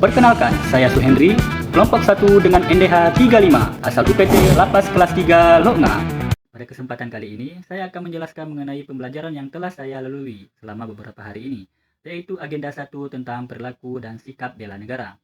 Perkenalkan, saya Suhendri, kelompok 1 dengan NDH 35, asal UPT Lapas Kelas 3 Loknga. Pada kesempatan kali ini, saya akan menjelaskan mengenai pembelajaran yang telah saya lalui selama beberapa hari ini, yaitu agenda 1 tentang perilaku dan sikap bela negara.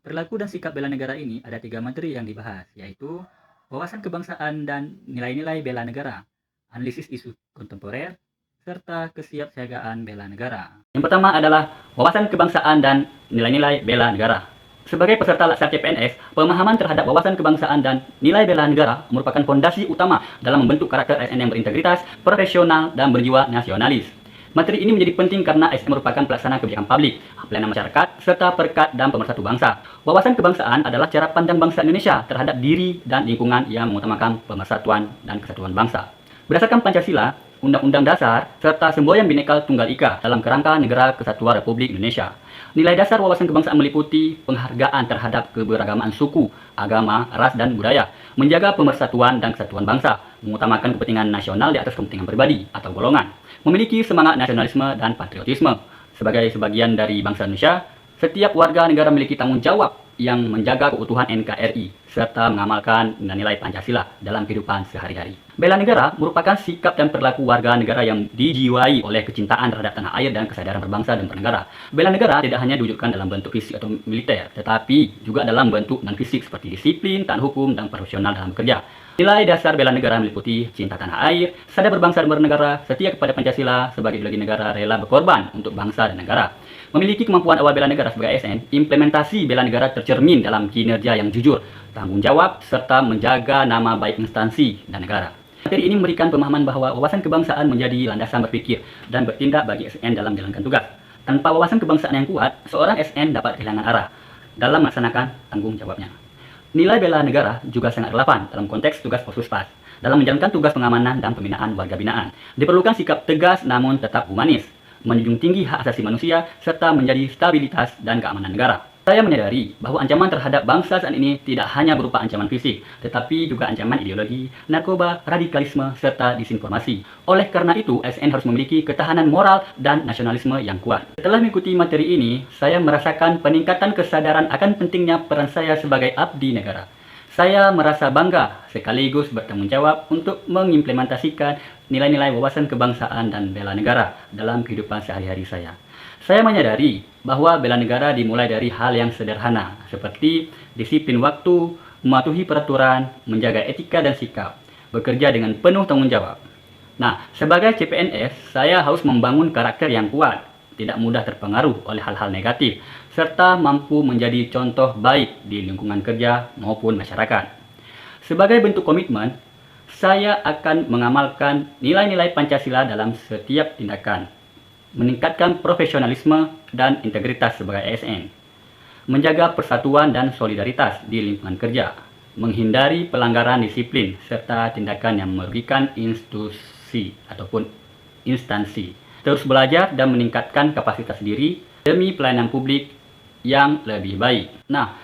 Perilaku dan sikap bela negara ini ada 3 materi yang dibahas, yaitu wawasan kebangsaan dan nilai-nilai bela negara, analisis isu kontemporer, serta kesiapsiagaan bela negara. Yang pertama adalah wawasan kebangsaan dan nilai-nilai bela negara. Sebagai peserta laksar CPNS, pemahaman terhadap wawasan kebangsaan dan nilai bela negara merupakan fondasi utama dalam membentuk karakter ASN yang berintegritas, profesional, dan berjiwa nasionalis. Materi ini menjadi penting karena ASN merupakan pelaksana kebijakan publik, pelayanan masyarakat, serta perekat dan pemersatu bangsa. Wawasan kebangsaan adalah cara pandang bangsa Indonesia terhadap diri dan lingkungan yang mengutamakan pemersatuan dan kesatuan bangsa. Berdasarkan Pancasila, Undang-Undang Dasar, serta semboyan Bhinneka Tunggal Ika dalam kerangka Negara Kesatuan Republik Indonesia. Nilai dasar wawasan kebangsaan meliputi penghargaan terhadap keberagaman suku, agama, ras, dan budaya, menjaga pemersatuan dan kesatuan bangsa, mengutamakan kepentingan nasional di atas kepentingan pribadi atau golongan, memiliki semangat nasionalisme dan patriotisme. Sebagai sebagian dari bangsa Indonesia, setiap warga negara memiliki tanggung jawab yang menjaga keutuhan NKRI serta mengamalkan nilai Pancasila dalam kehidupan sehari-hari. Bela negara merupakan sikap dan perilaku warga negara yang dijiwai oleh kecintaan terhadap tanah air dan kesadaran berbangsa dan bernegara. Bela negara tidak hanya diwujudkan dalam bentuk fisik atau militer, tetapi juga dalam bentuk non-fisik seperti disiplin, taat hukum, dan profesional dalam bekerja. Nilai dasar bela negara meliputi cinta tanah air, sadar berbangsa dan bernegara, setia kepada Pancasila, sebagai ideologi negara rela berkorban untuk bangsa dan negara. Memiliki kemampuan awal bela negara sebagai ASN, implementasi bela negara tercermin dalam kinerja yang jujur, tanggung jawab, serta menjaga nama baik instansi dan negara. Materi ini memberikan pemahaman bahwa wawasan kebangsaan menjadi landasan berpikir dan bertindak bagi ASN dalam menjalankan tugas. Tanpa wawasan kebangsaan yang kuat, seorang ASN dapat kehilangan arah dalam melaksanakan tanggung jawabnya. Nilai bela negara juga sangat relevan dalam konteks tugas Possuspas. Dalam menjalankan tugas pengamanan dan pembinaan warga binaan, diperlukan sikap tegas namun tetap humanis, menjunjung tinggi hak asasi manusia, serta menjadi stabilitas dan keamanan negara. Saya menyadari bahwa ancaman terhadap bangsa saat ini tidak hanya berupa ancaman fisik, tetapi juga ancaman ideologi, narkoba, radikalisme, serta disinformasi. Oleh karena itu, ASN harus memiliki ketahanan moral dan nasionalisme yang kuat. Setelah mengikuti materi ini, saya merasakan peningkatan kesadaran akan pentingnya peran saya sebagai abdi negara. Saya merasa bangga sekaligus bertanggung jawab untuk mengimplementasikan nilai-nilai wawasan kebangsaan dan bela negara dalam kehidupan sehari-hari saya. Saya menyadari bahwa bela negara dimulai dari hal yang sederhana, seperti disiplin waktu, mematuhi peraturan, menjaga etika dan sikap, bekerja dengan penuh tanggung jawab. Nah, sebagai CPNS, saya harus membangun karakter yang kuat, tidak mudah terpengaruh oleh hal-hal negatif, serta mampu menjadi contoh baik di lingkungan kerja maupun masyarakat. Sebagai bentuk komitmen, saya akan mengamalkan nilai-nilai Pancasila dalam setiap tindakan, meningkatkan profesionalisme dan integritas sebagai ASN, menjaga persatuan dan solidaritas di lingkungan kerja, menghindari pelanggaran disiplin, serta tindakan yang merugikan institusi ataupun instansi, terus belajar dan meningkatkan kapasitas diri demi pelayanan publik yang lebih baik. Nah,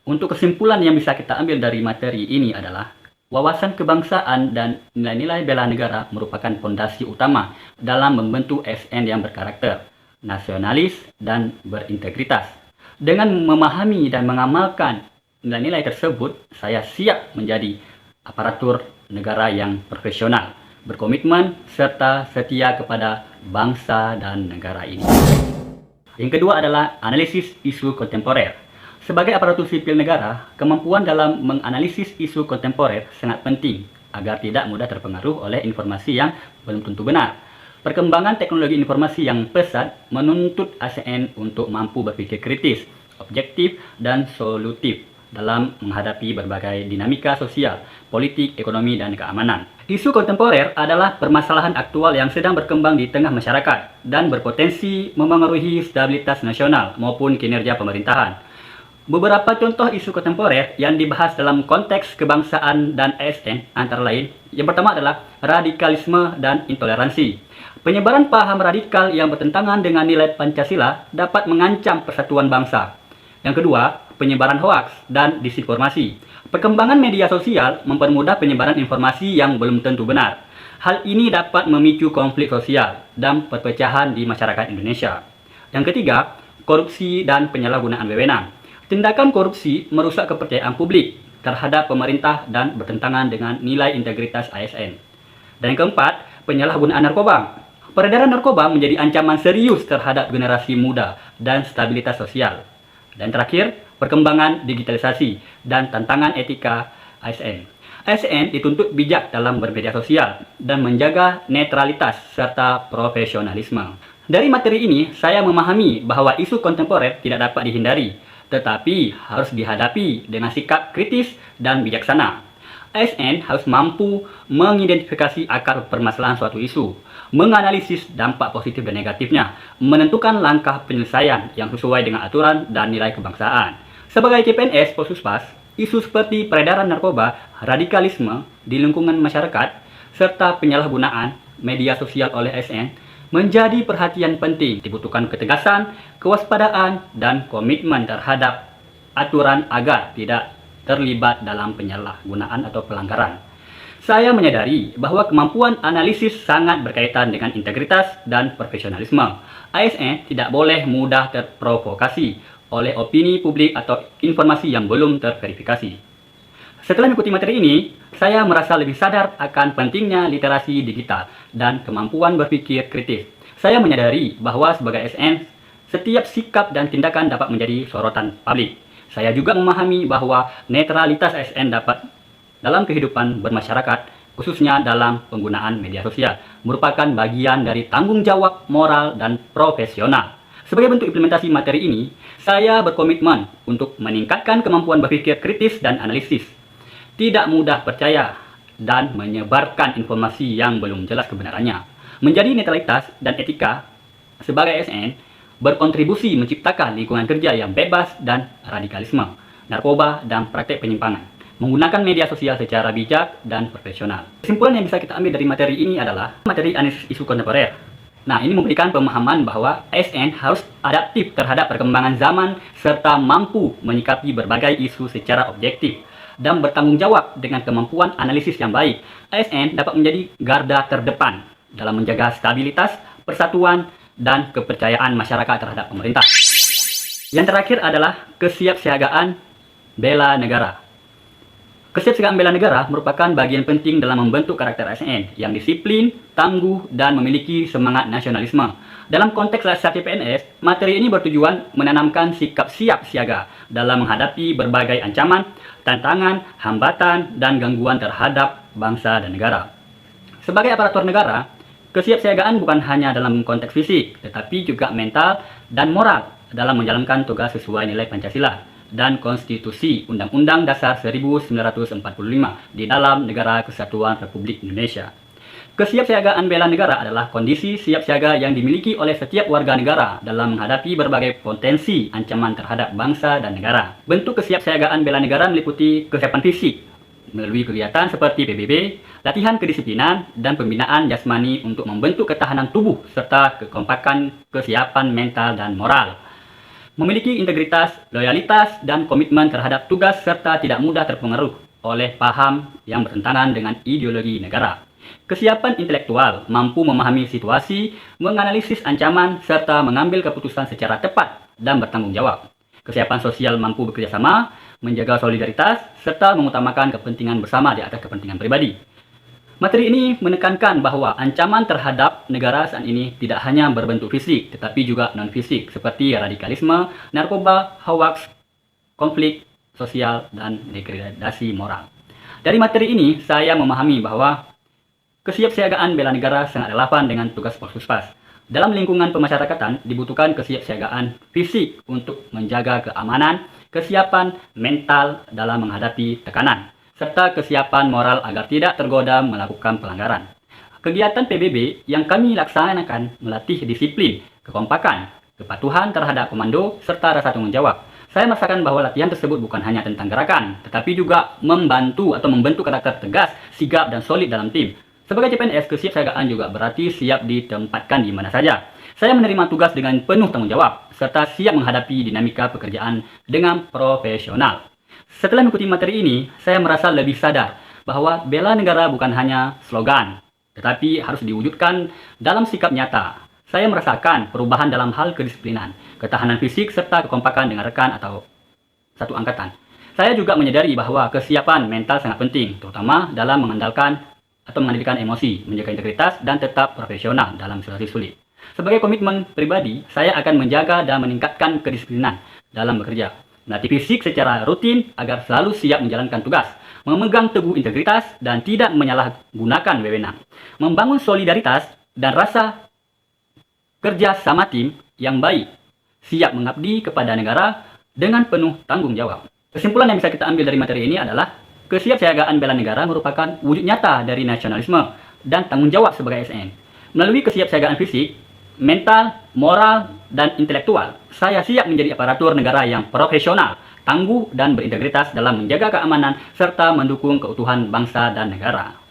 untuk kesimpulan yang bisa kita ambil dari materi ini adalah wawasan kebangsaan dan nilai-nilai bela negara merupakan fondasi utama dalam membentuk ASN yang berkarakter, nasionalis, dan berintegritas. Dengan memahami dan mengamalkan nilai-nilai tersebut, saya siap menjadi aparatur negara yang profesional, berkomitmen, serta setia kepada bangsa dan negara ini. Yang kedua adalah analisis isu kontemporer. Sebagai aparatur sipil negara, kemampuan dalam menganalisis isu kontemporer sangat penting agar tidak mudah terpengaruh oleh informasi yang belum tentu benar. Perkembangan teknologi informasi yang pesat menuntut ASN untuk mampu berpikir kritis, objektif, dan solutif dalam menghadapi berbagai dinamika sosial, politik, ekonomi, dan keamanan. Isu kontemporer adalah permasalahan aktual yang sedang berkembang di tengah masyarakat dan berpotensi memengaruhi stabilitas nasional maupun kinerja pemerintahan. Beberapa contoh isu kontemporer yang dibahas dalam konteks kebangsaan dan ASN antara lain, yang pertama adalah radikalisme dan intoleransi. Penyebaran paham radikal yang bertentangan dengan nilai Pancasila dapat mengancam persatuan bangsa. Yang kedua, penyebaran hoaks dan disinformasi. Perkembangan media sosial mempermudah penyebaran informasi yang belum tentu benar. Hal ini dapat memicu konflik sosial dan perpecahan di masyarakat Indonesia. Yang ketiga, korupsi dan penyalahgunaan wewenang. Tindakan korupsi merusak kepercayaan publik terhadap pemerintah dan bertentangan dengan nilai integritas ASN. Dan yang keempat, penyalahgunaan narkoba. Peredaran narkoba menjadi ancaman serius terhadap generasi muda dan stabilitas sosial. Dan terakhir, perkembangan digitalisasi dan tantangan etika ASN. ASN dituntut bijak dalam bermedia sosial dan menjaga netralitas serta profesionalisme. Dari materi ini, saya memahami bahwa isu kontemporer tidak dapat dihindari, tetapi harus dihadapi dengan sikap kritis dan bijaksana. ASN harus mampu mengidentifikasi akar permasalahan suatu isu, menganalisis dampak positif dan negatifnya, menentukan langkah penyelesaian yang sesuai dengan aturan dan nilai kebangsaan. Sebagai CPNS Polsuspas, isu seperti peredaran narkoba, radikalisme di lingkungan masyarakat, serta penyalahgunaan media sosial oleh ASN menjadi perhatian penting. Dibutuhkan ketegasan, kewaspadaan, dan komitmen terhadap aturan agar tidak terlibat dalam penyalahgunaan atau pelanggaran. Saya menyadari bahwa kemampuan analisis sangat berkaitan dengan integritas dan profesionalisme. ASN tidak boleh mudah terprovokasi oleh opini publik atau informasi yang belum terverifikasi. Setelah mengikuti materi ini, saya merasa lebih sadar akan pentingnya literasi digital dan kemampuan berpikir kritis. Saya menyadari bahwa sebagai ASN, setiap sikap dan tindakan dapat menjadi sorotan publik. Saya juga memahami bahwa netralitas ASN dapat dalam kehidupan bermasyarakat, khususnya dalam penggunaan media sosial, merupakan bagian dari tanggung jawab moral dan profesional. Sebagai bentuk implementasi materi ini, saya berkomitmen untuk meningkatkan kemampuan berpikir kritis dan analisis, tidak mudah percaya, dan menyebarkan informasi yang belum jelas kebenarannya. Menjadi netralitas dan etika sebagai ASN berkontribusi menciptakan lingkungan kerja yang bebas dan radikalisme, narkoba, dan praktek penyimpangan, menggunakan media sosial secara bijak dan profesional. Kesimpulan yang bisa kita ambil dari materi ini adalah materi analisis isu kontemporer. Nah, ini memberikan pemahaman bahwa ASN harus adaptif terhadap perkembangan zaman serta mampu menyikapi berbagai isu secara objektif dan bertanggung jawab dengan kemampuan analisis yang baik. ASN dapat menjadi garda terdepan dalam menjaga stabilitas, persatuan, dan kepercayaan masyarakat terhadap pemerintah. Yang terakhir adalah kesiapsiagaan bela negara. Kesiapsiagaan bela negara merupakan bagian penting dalam membentuk karakter ASN yang disiplin, tangguh, dan memiliki semangat nasionalisme. Dalam konteks Laskar CPNS, materi ini bertujuan menanamkan sikap siap siaga dalam menghadapi berbagai ancaman, tantangan, hambatan, dan gangguan terhadap bangsa dan negara. Sebagai aparatur negara, kesiapsiagaan bukan hanya dalam konteks fisik, tetapi juga mental dan moral dalam menjalankan tugas sesuai nilai Pancasila dan Konstitusi Undang-Undang Dasar 1945 di dalam Negara Kesatuan Republik Indonesia. Kesiapsiagaan bela negara adalah kondisi siap siaga yang dimiliki oleh setiap warga negara dalam menghadapi berbagai potensi ancaman terhadap bangsa dan negara. Bentuk kesiapsiagaan bela negara meliputi kesiapan fisik, melalui kegiatan seperti PBB, latihan kedisiplinan, dan pembinaan jasmani untuk membentuk ketahanan tubuh, serta kekompakan kesiapan mental dan moral. Memiliki integritas, loyalitas, dan komitmen terhadap tugas, serta tidak mudah terpengaruh oleh paham yang bertentangan dengan ideologi negara. Kesiapan intelektual, mampu memahami situasi, menganalisis ancaman, serta mengambil keputusan secara tepat dan bertanggung jawab. Kesiapan sosial, mampu bekerja sama, menjaga solidaritas, serta mengutamakan kepentingan bersama di atas kepentingan pribadi. Materi ini menekankan bahwa ancaman terhadap negara saat ini tidak hanya berbentuk fisik, tetapi juga non-fisik, seperti radikalisme, narkoba, hoaks, konflik sosial, dan degradasi moral. Dari materi ini, saya memahami bahwa kesiapsiagaan bela negara sangat relevan dengan tugas Polsuspas. Dalam lingkungan pemasyarakatan, dibutuhkan kesiapsiagaan fisik untuk menjaga keamanan, kesiapan mental dalam menghadapi tekanan, serta kesiapan moral agar tidak tergoda melakukan pelanggaran. Kegiatan PBB yang kami laksanakan melatih disiplin, kekompakan, kepatuhan terhadap komando, serta rasa tanggung jawab. Saya merasakan bahwa latihan tersebut bukan hanya tentang gerakan, tetapi juga membantu atau membentuk karakter tegas, sigap, dan solid dalam tim. Sebagai CPNS, kesiapsiagaan juga berarti siap ditempatkan di mana saja. Saya menerima tugas dengan penuh tanggung jawab, serta siap menghadapi dinamika pekerjaan dengan profesional. Setelah mengikuti materi ini, saya merasa lebih sadar bahwa bela negara bukan hanya slogan, tetapi harus diwujudkan dalam sikap nyata. Saya merasakan perubahan dalam hal kedisiplinan, ketahanan fisik, serta kekompakan dengan rekan atau satu angkatan. Saya juga menyadari bahwa kesiapan mental sangat penting, terutama dalam mengandalkan atau mengendalikan emosi, menjaga integritas, dan tetap profesional dalam situasi sulit. Sebagai komitmen pribadi, saya akan menjaga dan meningkatkan kedisiplinan dalam bekerja, melatih fisik secara rutin agar selalu siap menjalankan tugas, memegang teguh integritas, dan tidak menyalahgunakan wewenang, membangun solidaritas dan rasa kerja sama tim yang baik, siap mengabdi kepada negara dengan penuh tanggung jawab. Kesimpulan yang bisa kita ambil dari materi ini adalah kesiapsiagaan bela negara merupakan wujud nyata dari nasionalisme dan tanggung jawab sebagai ASN. Melalui kesiapsiagaan fisik, mental, moral, dan intelektual, saya siap menjadi aparatur negara yang profesional, tangguh, dan berintegritas dalam menjaga keamanan serta mendukung keutuhan bangsa dan negara.